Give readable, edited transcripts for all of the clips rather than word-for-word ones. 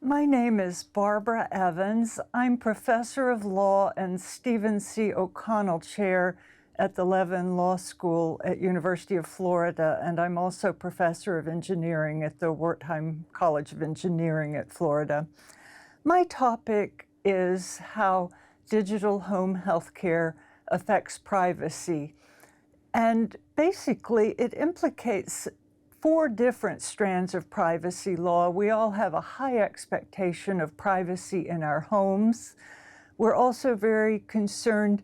My name is Barbara Evans. I'm professor of law and Stephen C. O'Connell Chair at the Levin Law School at University of Florida, and I'm also professor of engineering at the Wertheim College of Engineering at Florida. My topic is how digital home healthcare affects privacy. And basically, it implicates four different strands of privacy law. We all have a high expectation of privacy in our homes. We're also very concerned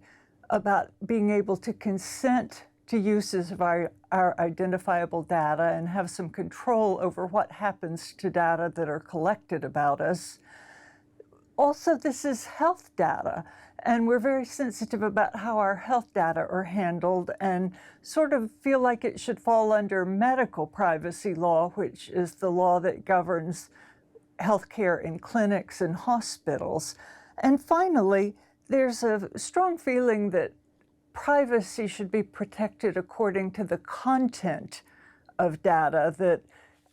about being able to consent to uses of our identifiable data and have some control over what happens to data that are collected about us. Also, this is health data, and we're very sensitive about how our health data are handled and sort of feel like it should fall under medical privacy law, which is the law that governs healthcare in clinics and hospitals. And finally, there's a strong feeling that privacy should be protected according to the content of data, that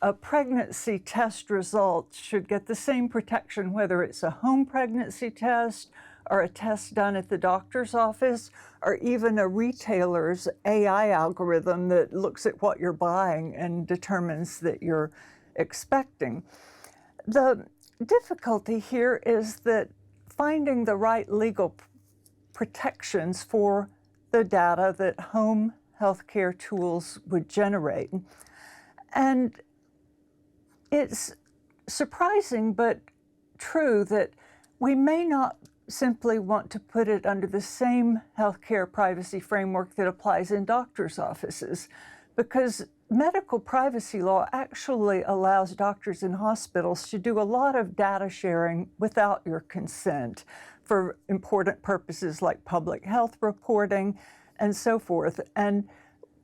a pregnancy test result should get the same protection whether it's a home pregnancy test or a test done at the doctor's office or even a retailer's AI algorithm that looks at what you're buying and determines that you're expecting. The difficulty here is that finding the right legal protections for the data that home healthcare tools would generate. And it's surprising but true that we may not simply want to put it under the same healthcare privacy framework that applies in doctors' offices, because medical privacy law actually allows doctors and hospitals to do a lot of data sharing without your consent for important purposes like public health reporting and so forth. And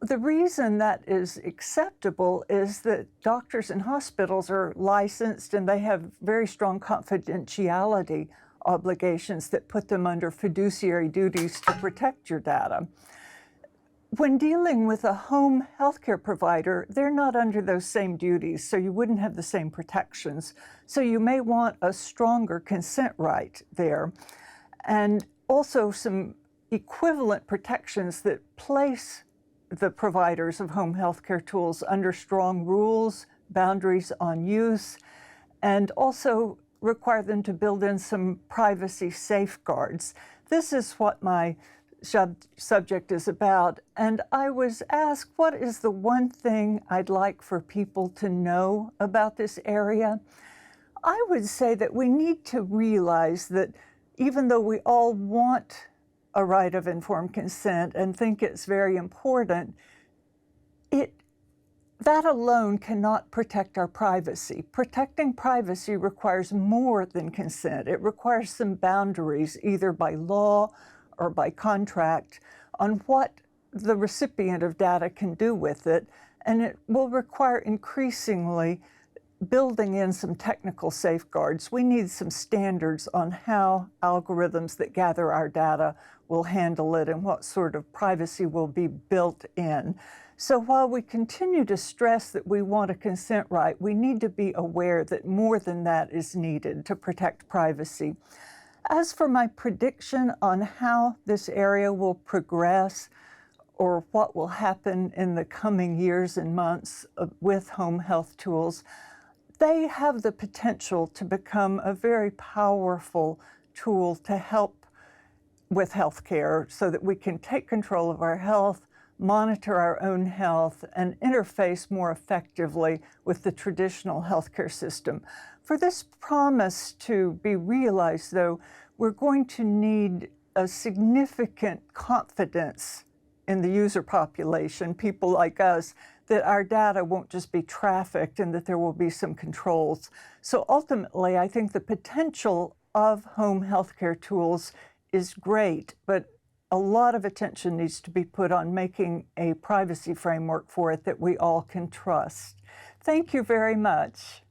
the reason that is acceptable is that doctors and hospitals are licensed and they have very strong confidentiality obligations that put them under fiduciary duties to protect your data. When dealing with a home healthcare provider, they're not under those same duties, so you wouldn't have the same protections. So you may want a stronger consent right there. And also some equivalent protections that place the providers of home healthcare tools under strong rules, boundaries on use, and also require them to build in some privacy safeguards. This is what my subject is about, and I was asked, what is the one thing I'd like for people to know about this area? I would say that we need to realize that even though we all want a right of informed consent and think it's very important, that alone cannot protect our privacy. Protecting privacy requires more than consent. It requires some boundaries, either by law or by contract, on what the recipient of data can do with it, and it will require increasingly building in some technical safeguards. We need some standards on how algorithms that gather our data will handle it and what sort of privacy will be built in. So while we continue to stress that we want a consent right, we need to be aware that more than that is needed to protect privacy. As for my prediction on how this area will progress or what will happen in the coming years and months with home health tools, they have the potential to become a very powerful tool to help with healthcare so that we can take control of our health, monitor our own health, and interface more effectively with the traditional healthcare system. For this promise to be realized, though, we're going to need a significant confidence in the user population, people like us, that our data won't just be trafficked and that there will be some controls. So ultimately, I think the potential of home healthcare tools is great, but a lot of attention needs to be put on making a privacy framework for it that we all can trust. Thank you very much.